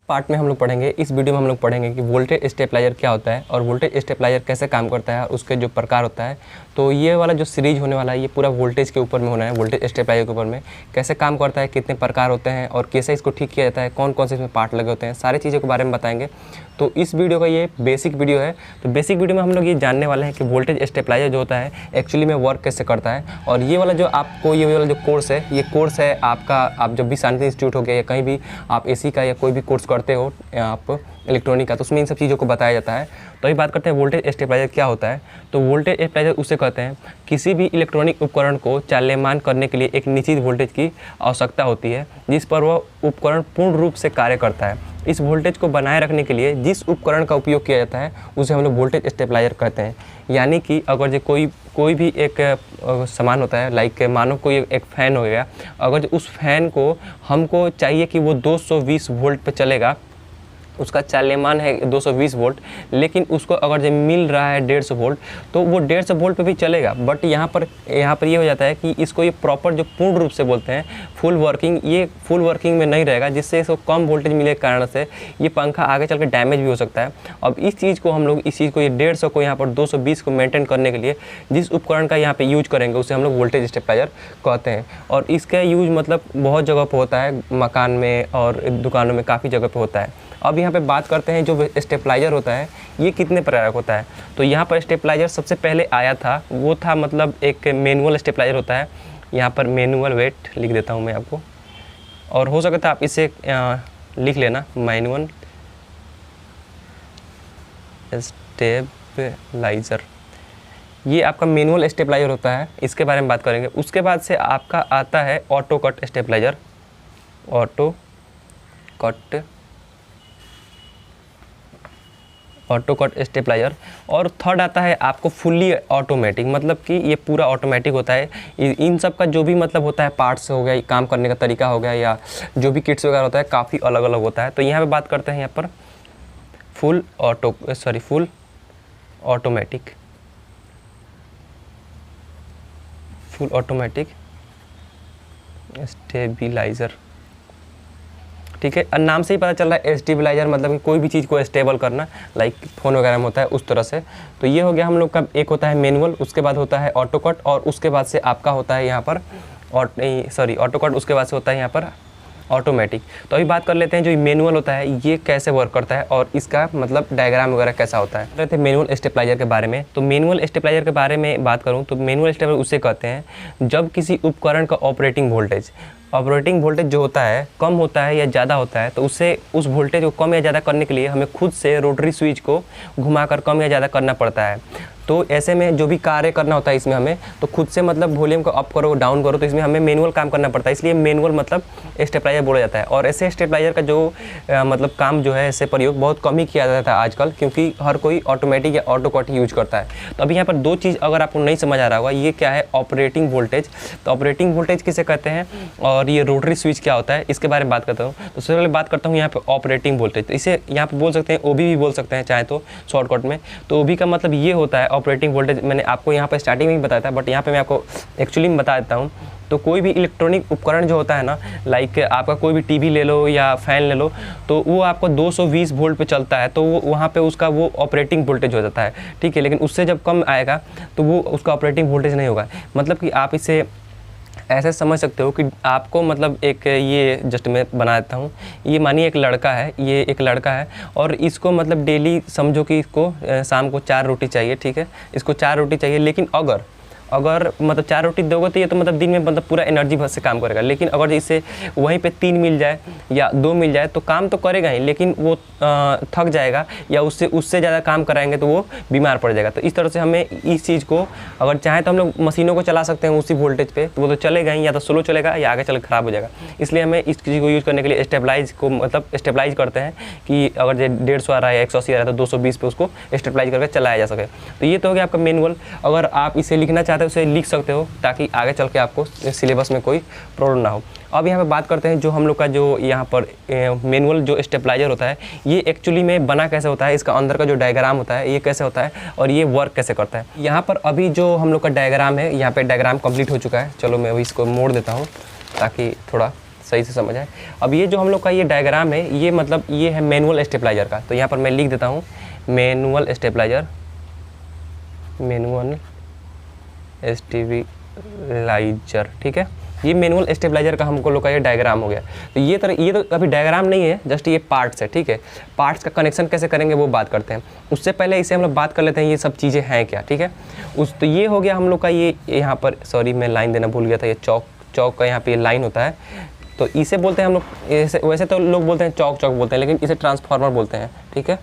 Part में हम लोग पढ़ेंगे, इस वीडियो में हम लोग पढ़ेंगे कि वोल्टेज स्टेबलाइजर क्या होता है और वोल्टेज स्टेबलाइजर कैसे काम करता है और उसके जो प्रकार होता है। तो ये वाला जो सीरीज होने वाला है ये पूरा वोल्टेज के ऊपर में होना है, वोल्टेज स्टेबलाइजर के ऊपर में कैसे काम करता है, कितने प्रकार होते हैं और कैसे इसको ठीक किया जाता है, कौन कौन से इसमें पार्ट लगे होते हैं, सारी चीज़ों के बारे में बताएंगे। तो इस वीडियो का ये बेसिक वीडियो है। तो बेसिक वीडियो में हम लोग ये जानने वाले हैं कि वोल्टेज स्टेबलाइजर जो होता है एक्चुअली में वर्क कैसे करता है। और ये वाला जो आपको ये वाला जो कोर्स है, ये कोर्स है आपका, आप जब भी शांति इंस्टीट्यूट हो गया या कहीं भी आप एसी का या कोई भी कोर्स करते हो आप इलेक्ट्रॉनिक का, तो उसमें इन सब चीज़ों को बताया जाता है। तो अभी बात करते हैं वोल्टेज स्टेबलाइजर क्या होता है। तो वोल्टेज स्टेबलाइजर उसे कहते हैं किसी भी इलेक्ट्रॉनिक उपकरण को चाल्यमान करने के लिए एक निश्चित वोल्टेज की आवश्यकता होती है जिस पर वह उपकरण पूर्ण रूप से कार्य करता है। इस वोल्टेज को बनाए रखने के लिए जिस उपकरण का उपयोग किया जाता है उसे हम लोग वोल्टेज स्टेबलाइजर कहते हैं। यानी कि अगर जो कोई भी एक सामान होता है, लाइक मानो कोई एक फ़ैन हो गया, अगर उस फैन को हमको चाहिए कि वो 220 वोल्ट पे चलेगा, उसका चाल्यमान है 220 वोल्ट, लेकिन उसको अगर जब मिल रहा है 150 वोल्ट तो वो 150 वोल्ट पे भी चलेगा। बट यहाँ पर ये हो जाता है कि इसको ये प्रॉपर जो पूर्ण रूप से बोलते हैं फुल वर्किंग, ये फुल वर्किंग में नहीं रहेगा, जिससे इसको कम वोल्टेज मिले के कारण से ये पंखा आगे चल के डैमेज भी हो सकता है। अब इस चीज़ को हम लोग ये 150 को यहाँ पर 220 को मेंटेन करने के लिए जिस उपकरण का यहाँ पर यूज करेंगे उसे हम लोग वोल्टेज स्टेबलाइजर कहते हैं। और इसका यूज मतलब बहुत जगह पर होता है, मकान में और दुकानों में काफ़ी जगह पर होता है। अब यहाँ पे बात करते हैं जो स्टेबलाइजर होता है ये कितने प्रकार का होता है। तो यहाँ पर स्टेबलाइजर सबसे पहले आया था, वो था मतलब एक मैनुअल स्टेबलाइजर होता है। यहाँ पर मैनुअल, वेट लिख देता हूँ मैं आपको, और हो सकता है आप इसे लिख लेना, मैनुअल स्टेबलाइजर, ये आपका मैनुअल स्टेबलाइजर होता है, इसके बारे में बात करेंगे। उसके बाद से आपका आता है auto cut stabilizer, auto cut stabilizer. और थर्ड आता है आपको फुल्ली ऑटोमेटिक, मतलब कि ये पूरा ऑटोमेटिक होता है। इन सब का जो भी मतलब होता है पार्ट्स हो गया, काम करने का तरीका हो गया, या जो भी किट्स वगैरह होता है काफ़ी अलग अलग होता है। तो यहाँ पे बात करते हैं यहाँ पर फुल ऑटोमेटिक स्टेबलाइजर, ठीक है। और नाम से ही पता चल रहा है स्टेबलाइजर मतलब कि कोई भी चीज़ को स्टेबल करना, लाइक फ़ोन वगैरह में होता है उस तरह से। तो ये हो गया हम लोग का, एक होता है मैनुअल, उसके बाद होता है ऑटो कट, और उसके बाद से आपका होता है यहाँ पर ऑटो कट, उसके बाद से होता है यहाँ पर ऑटोमेटिक। तो अभी बात कर लेते हैं जो मैनुअल होता है ये कैसे वर्क करता है और इसका मतलब डायग्राम वगैरह कैसा होता है। कहते हैं मैनुअल स्टेबलाइजर के बारे में। तो मैनुअल स्टेबलाइजर के बारे में बात करूं तो मैनुअल स्टेबलाइजर उसे कहते हैं जब किसी उपकरण का ऑपरेटिंग वोल्टेज जो होता है कम होता है या ज़्यादा होता है, तो उससे उस वोल्टेज को कम या ज़्यादा करने के लिए हमें खुद से रोटरी स्विच को घुमाकर कम या ज़्यादा करना पड़ता है। तो ऐसे में जो भी कार्य करना होता है इसमें हमें तो खुद से मतलब वॉल्यूम को अप करो डाउन करो, तो इसमें हमें मैनुअल काम करना पड़ता है, इसलिए मैनुअल मतलब स्टेबलाइजर बोला जाता है। और ऐसे स्टेबलाइजर का जो मतलब काम जो है, ऐसे प्रयोग बहुत कम ही किया जाता है आजकल, क्योंकि हर कोई ऑटोमेटिक या ऑटो कट यूज करता है। तो अभी यहाँ पर दो चीज़ अगर आपको नहीं समझ आ रहा होगा, ये क्या है ऑपरेटिंग वोल्टेज। तो ऑपरेटिंग वोल्टेज किसे कहते हैं और ये रोटरी स्विच क्या होता है, इसके बारे में बात करता हूँ। तो सबसे पहले बात करता हूँ यहाँ पर ऑपरेटिंग वोल्टेज। तो इसे यहाँ पर बोल सकते हैं ओबी भी बोल सकते हैं चाहे तो शॉर्टकट में। तो ओबी का मतलब ये होता है ऑपरेटिंग वोल्टेज, मैंने आपको यहाँ पर स्टार्टिंग में ही बताया था, बट यहाँ पे मैं आपको एक्चुअली में बता देता हूँ। तो कोई भी इलेक्ट्रॉनिक उपकरण जो होता है ना, लाइक आपका कोई भी टीवी ले लो या फ़ैन ले लो, तो वो आपको 220 वोल्ट पे चलता है, तो वो वहाँ पे उसका वो ऑपरेटिंग वोल्टेज हो जाता है, ठीक है। लेकिन उससे जब कम आएगा तो वो उसका ऑपरेटिंग वोल्टेज नहीं होगा। मतलब कि आप इसे ऐसे समझ सकते हो कि आपको मतलब एक ये जस्ट मैं बना देता हूँ, ये मानिए एक लड़का है, ये एक लड़का है और इसको मतलब डेली समझो कि इसको शाम को 4 रोटी चाहिए, ठीक है। इसको 4 रोटी चाहिए, लेकिन अगर मतलब 4 रोटी दोगे तो ये तो मतलब दिन में मतलब पूरा एनर्जी भर से काम करेगा। लेकिन अगर इसे वहीं पे 3 मिल जाए या 2 मिल जाए तो काम तो करेगा ही, लेकिन वो थक जाएगा, या उससे ज़्यादा काम कराएंगे तो वो बीमार पड़ जाएगा। तो इस तरह से हमें इस चीज़ को अगर चाहें तो हम लोग मशीनों को चला सकते हैं उसी वोल्टेज पे, तो वो तो चलेगा ही, या तो स्लो चलेगा या आगे चल ख़राब हो जाएगा। इसलिए हमें इस चीज़ को यूज़ करने के लिए स्टेबलाइज करते हैं कि अगर 150 आ रहा है या 180 आ रहा है तो 220 पे उसको स्टेबलाइज करके चलाया जा सके। तो ये तो हो गया आपका मैनुअल। अगर आप इसे लिखना चाहते हो उसे लिख सकते हो ताकि आगे चल के आपको सिलेबस में कोई प्रॉब्लम ना हो। अब यहाँ पे बात करते हैं जो हम लोग का जो यहाँ पर मैनुअल जो स्टेबलाइजर होता है ये एक्चुअली में बना कैसे होता है, इसका अंदर का जो डायग्राम होता है ये कैसे होता है और ये वर्क कैसे करता है। यहाँ पर अभी जो हम लोग का डायग्राम है, यहाँ पे डायग्राम कंप्लीट हो चुका है। चलो मैं अभी इसको मोड़ देता हूँ ताकि थोड़ा सही से समझ आए। अब ये जो हम लोग का ये डायग्राम है, ये मतलब ये है मैनुअल स्टेबलाइजर का। तो यहाँ पर मैं लिख देता हूँ मैनुअल स्टेबलाइजर, मैनुअल स्टेबलाइजर, ठीक है। ये मैनुअल स्टेबलाइजर का हमको लोग का ये डायग्राम हो गया। तो ये तो अभी डायग्राम नहीं है, जस्ट ये पार्ट्स है, ठीक है। पार्ट्स का कनेक्शन कैसे करेंगे वो बात करते हैं। उससे पहले इसे हम लोग बात कर लेते हैं ये सब चीज़ें हैं क्या, ठीक है। तो ये हो गया हम लोग का ये यहाँ पर, सॉरी मैं लाइन देना भूल गया था, ये चौक का यहाँ पे लाइन होता है, तो इसे बोलते हैं हम लोग, वैसे तो लोग बोलते हैं चौक बोलते हैं, लेकिन इसे ट्रांसफार्मर बोलते हैं, ठीक है।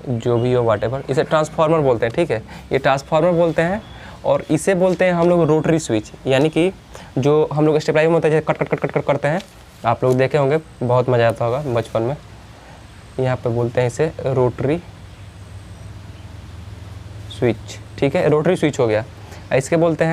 जो भी हो व्हाटएवर, इसे ट्रांसफार्मर बोलते हैं, ठीक है। ये ट्रांसफार्मर बोलते हैं। और इसे बोलते हैं हम लोग रोटरी स्विच, यानी कि जो हम लोग स्टेबलाइजर में होता है जैसे कट करते हैं, आप लोग देखे होंगे, बहुत मज़ा आता होगा बचपन में। यहाँ पे बोलते हैं इसे रोटरी स्विच, ठीक है। रोटरी स्विच हो गया। इसके बोलते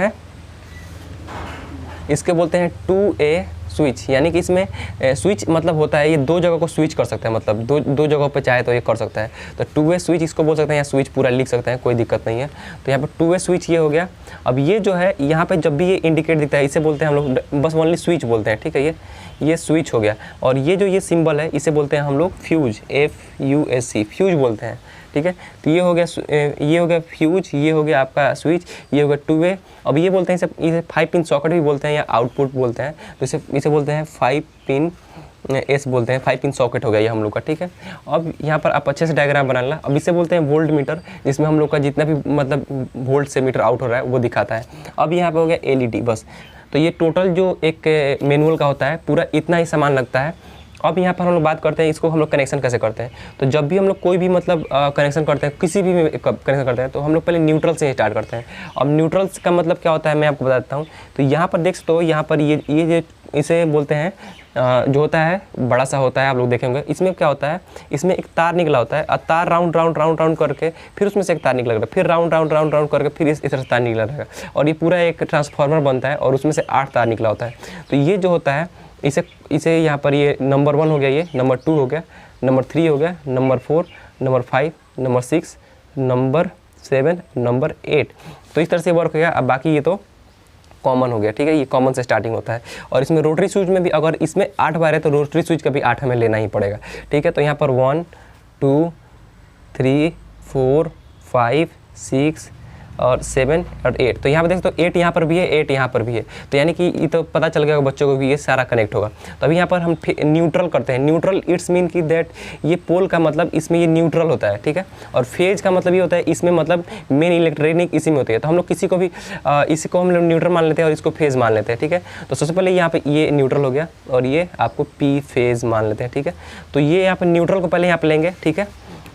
हैं 2A स्विच, यानी कि इसमें स्विच मतलब होता है ये दो जगह को स्विच कर सकता है, मतलब दो जगहों पे चाहे तो ये कर सकता है। तो 2A स्विच इसको बोल सकते हैं, या स्विच पूरा लिख सकते हैं, कोई दिक्कत नहीं है। तो यहाँ पर 2A स्विच ये हो गया। अब ये जो है यहाँ पे जब भी ये इंडिकेट दिखता है, इसे बोलते हैं हम लोग बस ओनली स्विच बोलते हैं, ठीक है। ये स्विच हो गया। और ये जो ये सिंबल है इसे बोलते हैं हम लोग फ्यूज, FUSC, फ्यूज बोलते हैं, ठीक है। तो ये हो गया फ्यूज, ये हो गया आपका स्विच, ये हो गया 2A। अब ये बोलते हैं इसे 5 पिन सॉकेट भी बोलते हैं या आउटपुट बोलते हैं। तो इसे बोलते हैं 5 पिन S बोलते हैं, 5 पिन सॉकेट हो गया ये हम लोग का, ठीक है। अब यहाँ पर आप अच्छे से डायग्राम बना लेना। अब इसे बोलते हैं वोल्ट मीटर, जिसमें हम लोग का जितना भी मतलब वोल्ट से मीटर आउट हो रहा है वो दिखाता है। अब यहाँ पर हो गया LED बस। तो ये टोटल जो एक मैनुअल का होता है पूरा इतना ही सामान लगता है। अब यहाँ पर हम लोग बात करते हैं इसको हम लोग कनेक्शन कैसे करते हैं। तो जब भी हम लोग कोई भी मतलब कनेक्शन करते हैं, किसी भी कनेक्शन करते हैं, तो हम लोग पहले न्यूट्रल से स्टार्ट करते हैं। अब न्यूट्रल्स का मतलब क्या होता है मैं आपको बता देता हूँ। तो यहाँ पर देख सकते हो, यहाँ पर ये इसे बोलते हैं जो होता है बड़ा सा होता है, आप लोग देखेंगे। इसमें क्या होता है, इसमें एक तार निकला होता है, और तार राउंड करके फिर उसमें से एक तार निकला रहेगा, फिर राउंड करके फिर इस तरह से तार निकला रहेगा, और ये पूरा एक ट्रांसफार्मर बनता है, और उसमें से 8 तार निकला होता है। तो ये जो होता है इसे यहाँ पर ये नंबर 1 हो गया, ये नंबर 2 हो गया, नंबर 3 हो गया, number 4, number 5, number 6, number 7, number 8। तो इस तरह से वर्क हो गया। अब बाकी ये तो कॉमन हो गया, ठीक है। ये कॉमन से स्टार्टिंग होता है। और इसमें रोटरी स्विच में भी अगर इसमें 8 बार है तो रोटरी स्विच का भी 8 हमें लेना ही पड़ेगा, ठीक है। तो यहाँ पर 1 2 3 4 5 6 और 7 और 8। तो यहाँ पर देख तो 8 यहाँ पर भी है, 8 यहाँ पर भी है। तो यानी कि ये तो पता चल गया बच्चों को भी ये सारा कनेक्ट होगा। तो अभी यहाँ पर हम न्यूट्रल करते हैं। न्यूट्रल इट्स मीन कि दैट ये पोल का मतलब इसमें ये न्यूट्रल होता है, ठीक है। और फेज का मतलब ये होता है इसमें मतलब मेन इलेक्ट्रॉनिक इसी में होती है। तो हम लोग किसी को भी इसी को हम लोग न्यूट्रल मान लेते हैं और इसको फेज मान लेते हैं, ठीक है। तो सबसे पहले यहाँ पर ये न्यूट्रल हो गया और ये आपको P फेज मान लेते हैं, ठीक है। तो ये यहाँ पर न्यूट्रल को पहले यहाँ पर लेंगे, ठीक है।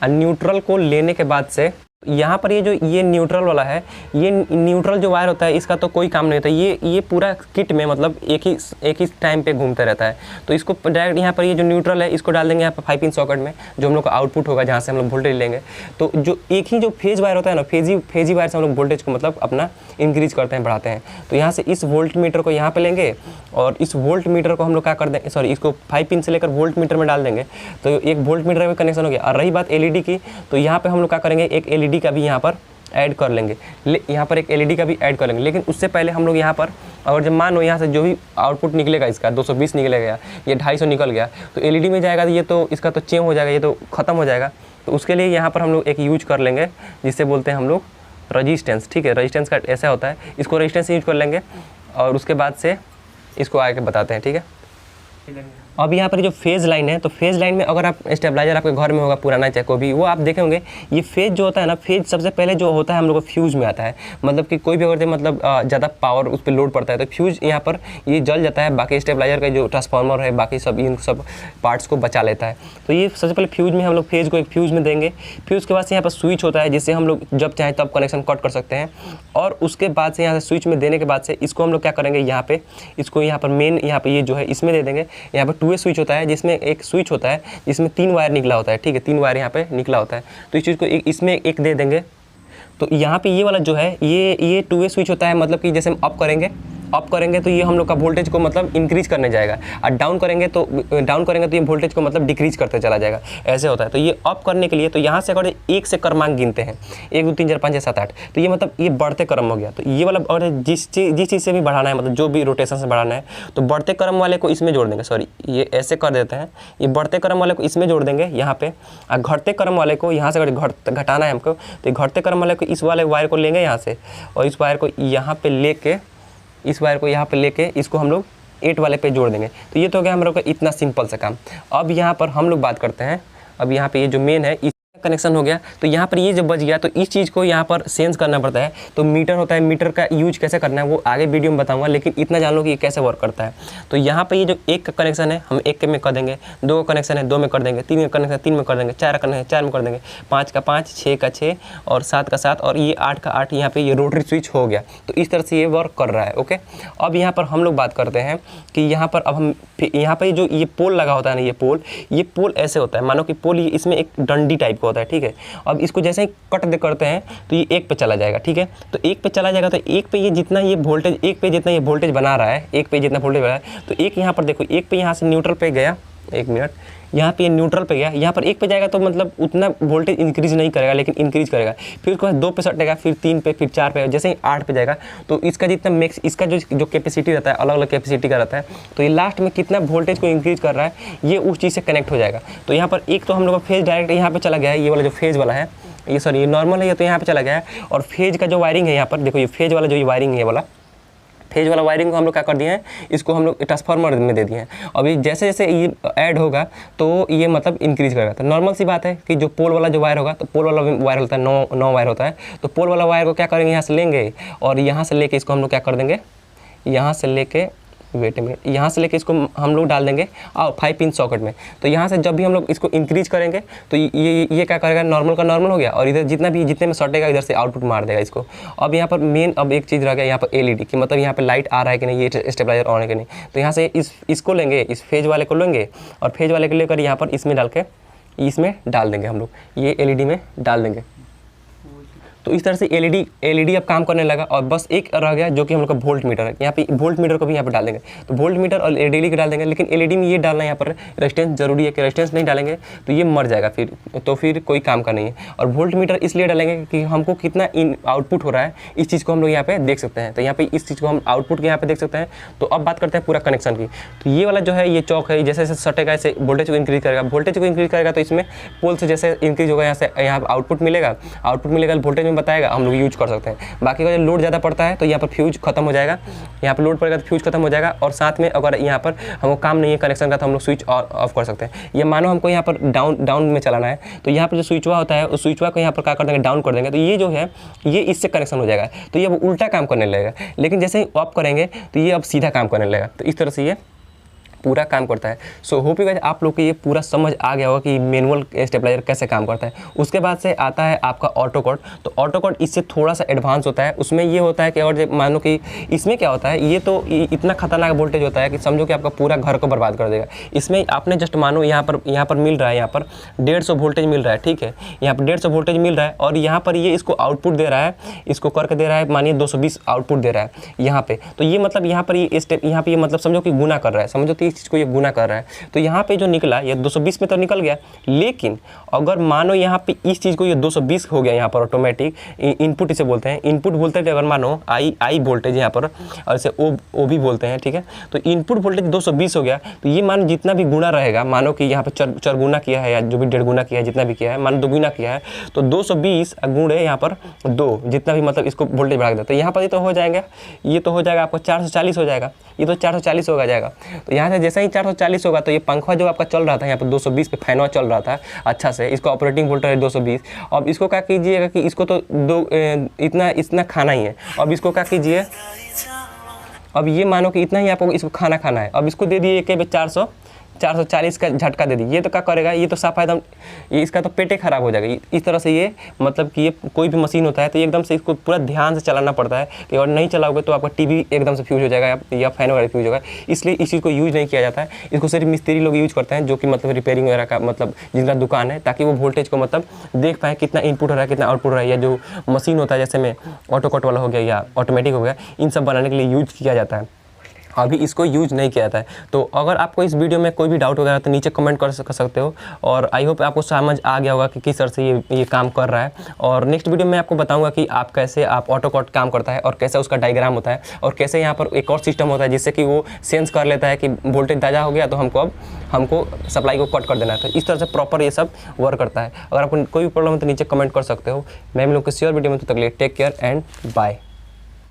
और न्यूट्रल को लेने के बाद से यहाँ पर ये न्यूट्रल वाला है, ये न्यूट्रल जो वायर होता है इसका तो कोई काम नहीं होता। ये पूरा किट में मतलब एक ही टाइम पे घूमते रहता है। तो इसको डायरेक्ट यहाँ पर ये जो न्यूट्रल है इसको डाल देंगे यहाँ पर 5 पिन सॉकेट में, जो हम लोग का आउटपुट होगा, जहाँ से हम लोग वोल्टेज लेंगे। तो जो एक ही जो फेज वायर होता है ना, फेजी वायर से हम लोग वोल्टेज को मतलब अपना इंक्रीज करते हैं, बढ़ाते हैं। तो यहाँ से इस वोल्ट मीटर को यहाँ पर लेंगे और इस वोल्ट मीटर को हम लोग क्या कर देंगे, सॉरी इसको 5 पिन से लेकर वोल्ट मीटर में डाल देंगे। तो एक वोल्ट मीटर में कनेक्शन हो गया। और रही बात LED की, तो यहाँ पर हम लोग क्या करेंगे, एक LED का भी यहाँ पर ऐड कर लेंगे। यहाँ पर एक LED का भी ऐड कर लेंगे। लेकिन उससे पहले हम लोग यहाँ पर अगर जब मान लो यहाँ से जो भी आउटपुट निकलेगा इसका 220 निकलेगा, ये 250 निकल गया, तो LED में जाएगा, ये तो इसका तो चेंज हो जाएगा, ये तो ख़त्म हो जाएगा। तो उसके लिए यहाँ पर हम लोग एक यूज कर लेंगे जिससे बोलते हैं हम लोग रजिस्टेंस, ठीक है। रजिस्टेंस का ऐसा होता है, इसको रजिस्टेंस यूज कर लेंगे और उसके बाद से इसको आगे बताते हैं, ठीक है। अब यहाँ पर जो फेज़ लाइन है, तो फेज़ लाइन में अगर आप स्टेबलाइजर आपके घर में होगा पुराना चाहे कोई भी, वो आप देखे होंगे ये फेज़ जो होता है ना, फेज़ सबसे पहले जो होता है हम लोग को फ्यूज़ में आता है। मतलब कि कोई भी अगर मतलब ज़्यादा पावर उस पर लोड पड़ता है तो फ्यूज़ यहाँ पर ये जल जाता है, बाकी स्टेबलाइजर का जो ट्रांसफार्मर है बाकी सब इन सब पार्ट्स को बचा लेता है। तो ये सबसे पहले फ्यूज़ में हम लोग फेज़ को एक फ्यूज़ में देंगे। फ्यूज़ के बाद से यहाँ पर स्विच होता है जिससे हम लोग जब चाहें तब कनेक्शन कट कर सकते हैं। और उसके बाद से यहाँ से स्विच में देने के बाद से इसको हम लोग क्या करेंगे, यहाँ पे इसको यहाँ पर मेन यहाँ पे ये जो है इसमें दे देंगे। यहाँ पर 2A स्विच होता है जिसमें एक स्विच होता है जिसमें 3 वायर निकला होता है, ठीक है। 3 वायर यहाँ पे निकला होता है। तो इस चीज़ को इसमें एक दे देंगे। तो यहाँ पे ये वाला जो है ये 2A स्विच होता है, मतलब कि जैसे हम अप करेंगे अप करेंगे तो ये हम लोग का वोल्टेज को मतलब इंक्रीज करने जाएगा, और डाउन करेंगे तो ये वोल्टेज को मतलब डिक्रीज करते चला जाएगा, ऐसे होता है। तो ये अप करने के लिए तो यहाँ से अगर 1 से क्रमांक गिनते हैं 1 2 3 4 5 6 7 8, तो ये मतलब ये बढ़ते क्रम हो गया। तो ये वाला और जिस चीज़ से भी बढ़ाना है, मतलब जो भी रोटेशन से बढ़ाना है, तो बढ़ते क्रम वाले को इसमें जोड़ देंगे, सॉरी ये ऐसे कर देते हैं, ये बढ़ते क्रम वाले को इसमें जोड़ देंगे यहाँ पे, और घटते क्रम वाले को यहाँ से अगर घटाना है हमको, तो घटते क्रम वाले को इस वाले वायर को लेंगे यहाँ से, और इस वायर को यहाँ पे लेके, इस वायर को यहाँ पे लेके इसको हम लोग 8 वाले पे जोड़ देंगे। तो ये तो हो गया हम लोग का इतना सिंपल सा काम। अब यहाँ पर हम लोग बात करते हैं, अब यहाँ पे ये जो मेन है कनेक्शन हो गया, तो यहाँ पर ये जब बच गया तो इस चीज़ को यहाँ पर सेंस करना पड़ता है। तो मीटर होता है, मीटर का यूज कैसे करना है वो आगे वीडियो में बताऊंगा, लेकिन इतना जान लो कि ये कैसे वर्क करता है। तो यहाँ पे ये जो 1 का कनेक्शन है हम 1 में कर देंगे, 2 का कनेक्शन है 2 में कर देंगे, 3 का कनेक्शन 3 में कर देंगे, 4 का कनेक्शन 4 में कर देंगे, 5 का 5, 6 का 6 और 7 का 7 और ये 8 का 8। यहाँ पे ये रोटरी स्विच हो गया। तो इस तरह से ये वर्क कर रहा है। ओके, अब यहाँ पर हम लोग बात करते हैं कि यहाँ पर अब हम यहाँ पर जो ये पोल लगा होता है ना, ये पोल ऐसे होता है, मानो कि पोल इसमें एक डंडी टाइप का होता है, ठीक है। अब इसको जैसे ही कट दे करते हैं तो ये 1 पे चला जाएगा, ठीक है। तो 1 पे चला जाएगा, तो 1 पे ये जितना ये वोल्टेज, 1 पे जितना ये वोल्टेज बना रहा है, 1 पे जितना वोल्टेज बना है, तो एक यहाँ पर देखो 1 पे यहाँ से न्यूट्रल पे गया, 1 मिनट, यहाँ पे न्यूट्रल पे गया, यहाँ पर 1 पे जाएगा तो मतलब उतना वोल्टेज इंक्रीज नहीं करेगा, लेकिन इंक्रीज करेगा। फिर उसके बाद 2 पे सटेगा, फिर 3 पे, फिर 4 पे, जैसे ही 8 पे जाएगा तो इसका जितना मैक्स, इसका जो कैपेसिटी रहता है, अलग अलग कैपेसिटी का रहता है, तो ये लास्ट में कितना वोल्टेज को इंक्रीज कर रहा है ये उस चीज़ से कनेक्ट हो जाएगा। तो यहाँ पर एक तो हम लोग का फेज डायरेक्ट यहाँ पर चला गया है, ये वाला जो फेज वाला है, ये सॉरी ये नॉर्मल है, ये तो यहाँ पे चला गया है। और फेज का जो वायरिंग है यहाँ पर देखो, ये फेज वाला जो ये वायरिंग है, ये वाला फेज वाला वायरिंग को हम लोग क्या कर दिए हैं, इसको हम लोग ट्रांसफार्मर में दे दिए हैं। अभी जैसे जैसे ये ऐड होगा तो ये मतलब इंक्रीज करेगा। तो नॉर्मल सी बात है कि जो पोल वाला जो वायर होगा, तो पोल वाला वायर होता है 9 वायर होता है, तो पोल वाला वायर को क्या करेंगे, यहाँ से लेंगे और यहाँ से लेके इसको हम लोग क्या कर देंगे, यहाँ से लेके वेट में यहाँ से लेके इसको हम लोग डाल देंगे और 5 पिन सॉकेट में। तो यहाँ से जब भी हम लोग इसको इंक्रीज करेंगे तो ये क्या करेगा, नॉर्मल का नॉर्मल हो गया, और इधर जितने में सटेगा इधर से आउटपुट मार देगा इसको। अब यहाँ पर मेन अब एक चीज़ रह गया यहाँ पर एलईडी की, मतलब यहाँ पर लाइट आ रहा है कि नहीं, ये स्टेबलाइजर ऑन है कि नहीं। तो यहाँ से इसको लेंगे, इस फेज वाले को लेंगे और फेज वाले को लेकर यहाँ पर इसमें डाल के इसमें डाल देंगे हम लोग, ये एलईडी में डाल देंगे। तो इस तरह से एलईडी अब काम करने लगा। और बस एक रह गया जो कि हम लोग का वोल्ट मीटर है, यहाँ पे वोल्ट मीटर को भी यहाँ पे डाल देंगे। तो वोल्ट मीटर और एलईडी को डाल देंगे, लेकिन एलईडी में ये डालना यहाँ पर रेजिस्टेंस जरूरी है कि रेजिस्टेंस नहीं डालेंगे तो ये मर जाएगा, फिर कोई काम का नहीं है। और वोल्ट मीटर इसलिए डालेंगे कि हमको कितना आउटपुट हो रहा है इस चीज़ को हम लोग यहाँ पे देख सकते हैं। तो यहाँ पे इस चीज़ को हम आउटपुट के यहाँ पे देख सकते हैं। तो अब बात करते हैं पूरा कनेक्शन की। तो ये वाला जो है ये चौक है, जैसे जैसे सटेगा ऐसे वोल्टेज को इंक्रीज करेगा, वोल्टेज को इंक्रीज करेगा तो इसमें पोल से जैसे इंक्रीज होगा यहाँ से यहाँ आउटपुट मिलेगा वोल्टेज में बताएगा, हम लोग यूज कर सकते हैं। बाकी अगर लोड ज़्यादा पड़ता है तो यहाँ पर फ्यूज खत्म हो जाएगा, यहाँ पर लोड पड़ेगा तो फ्यूज खत्म हो जाएगा। और साथ में अगर यहाँ पर हमको काम नहीं है कनेक्शन का तो हम लोग स्विच ऑफ कर सकते हैं। ये मानो हमको यहाँ पर डाउन में चलाना है तो यहाँ पर जो स्विचवा होता है उस स्विचवा को यहाँ पर क्या कर देंगे, डाउन कर देंगे। तो ये जो है ये इससे कनेक्शन हो जाएगा, तो ये अब उल्टा काम करने लगेगा। लेकिन जैसे ही ऑफ करेंगे तो ये अब सीधा काम करने लगेगा। तो इस तरह से ये पूरा काम करता है। सो होप यू गाइस आप लोग को ये पूरा समझ आ गया होगा कि मैनुअल स्टेबलाइजर कैसे काम करता है। उसके बाद से आता है आपका ऑटो कट। तो ऑटो कट इससे थोड़ा सा एडवांस होता है। उसमें ये होता है कि और मानो कि इसमें क्या होता है, ये तो इतना खतरनाक वोल्टेज होता है कि समझो कि आपका पूरा घर को बर्बाद कर देगा। इसमें आपने जस्ट मानो यहाँ पर मिल रहा है, यहाँ पर 150 वोल्टेज मिल रहा है, ठीक है, यहाँ पर 150 वोल्टेज मिल रहा है और यहाँ पर ये इसको आउटपुट दे रहा है, इसको करके दे रहा है, मानिए 220 आउटपुट दे रहा है यहाँ पे। तो ये मतलब यहाँ पर ये स्टेप यहाँ पे ये मतलब समझो कि गुना कर रहा है, समझो तो इस चीज़ को ये गुना कर रहा है। तो यहाँ पे जो निकला ये 220 में तो निकल गया, लेकिन अगर मानो यहाँ पे इस चीज़ को ये 220 हो गया, यहाँ पर ऑटोमेटिक इनपुट इसे बोलते हैं, इनपुट बोलते हैं। अगर मानो आई वोल्टेज यहाँ पर और इसे ओ भी बोलते हैं, ठीक है। तो इनपुट वोल्टेज 220 हो गया, तो ये मानो जितना भी गुना रहेगा, मानो कि यहाँ पे चार गुना किया है या जो भी 1.5 गुना किया है, जितना भी किया है, मानो 2 गुना किया है, तो 220 गुणे यहाँ पर 2 जितना भी मतलब इसको वोल्टेज बढ़ा देता है। तो यहाँ पर ये तो हो जाएगा, ये तो हो जाएगा आपको 440 हो जाएगा, ये तो 440 होगा जाएगा। तो यहाँ से जैसे ही 440 होगा तो ये पंखा जो आपका चल रहा था यहाँ पर 220 पे फैनवा चल रहा था अच्छा से, इसका ऑपरेटिंग वोल्टेज है 220। अब इसको क्या कीजिएगा कि इसको तो इतना खाना ही है। अब इसको क्या कीजिए, अब ये मानो कि इतना ही आपको इसको खाना है। अब इसको दे दिए एक 400 440 का झटका दे दी, ये तो क्या करेगा, ये तो साफ एकदम, ये इसका तो पेटे खराब हो जाएगा। इस तरह से ये मतलब कि ये कोई भी मशीन होता है तो एकदम से इसको पूरा ध्यान से चलाना पड़ता है कि अगर नहीं चलाओगे तो आपका टीवी एकदम से फ्यूज हो जाएगा या फैन वगैरह फ्यूज होगा। इसलिए इस चीज़ को यूज़ नहीं किया जाता है। इसको सिर्फ मिस्त्री लोग यूज़ करते हैं जो कि मतलब रिपेयरिंग वगैरह का मतलब जिनका दुकान है, ताकि वो वोल्टेज को मतलब देख पाए कितना इनपुट हो रहा है कितना आउटपुट हो रहा है। या जो मशीन होता है जैसे में ऑटो कट वाला हो गया या ऑटोमेटिक हो गया, इन सब बनाने के लिए यूज किया जाता है। अभी इसको यूज नहीं किया जाता है। तो अगर आपको इस वीडियो में कोई भी डाउट वगैरह तो नीचे कमेंट कर सकते हो। और आई होप आपको समझ आ गया होगा कि किस तरह से ये काम कर रहा है। और नेक्स्ट वीडियो में आपको बताऊंगा कि आप कैसे आप ऑटो कट काम करता है और कैसे उसका डायग्राम होता है और कैसे यहाँ पर एक और सिस्टम होता है जिससे कि वो सेंस कर लेता है कि वोल्टेज ज़्यादा हो गया तो हमको सप्लाई को कट कर देना है। तो इस तरह से प्रॉपर ये सब वर्क करता है। अगर आपको कोई भी प्रॉब्लम है तो नीचे कमेंट कर सकते हो। मैं लोग किसी और वीडियो में, तो तक टेक केयर एंड बाय।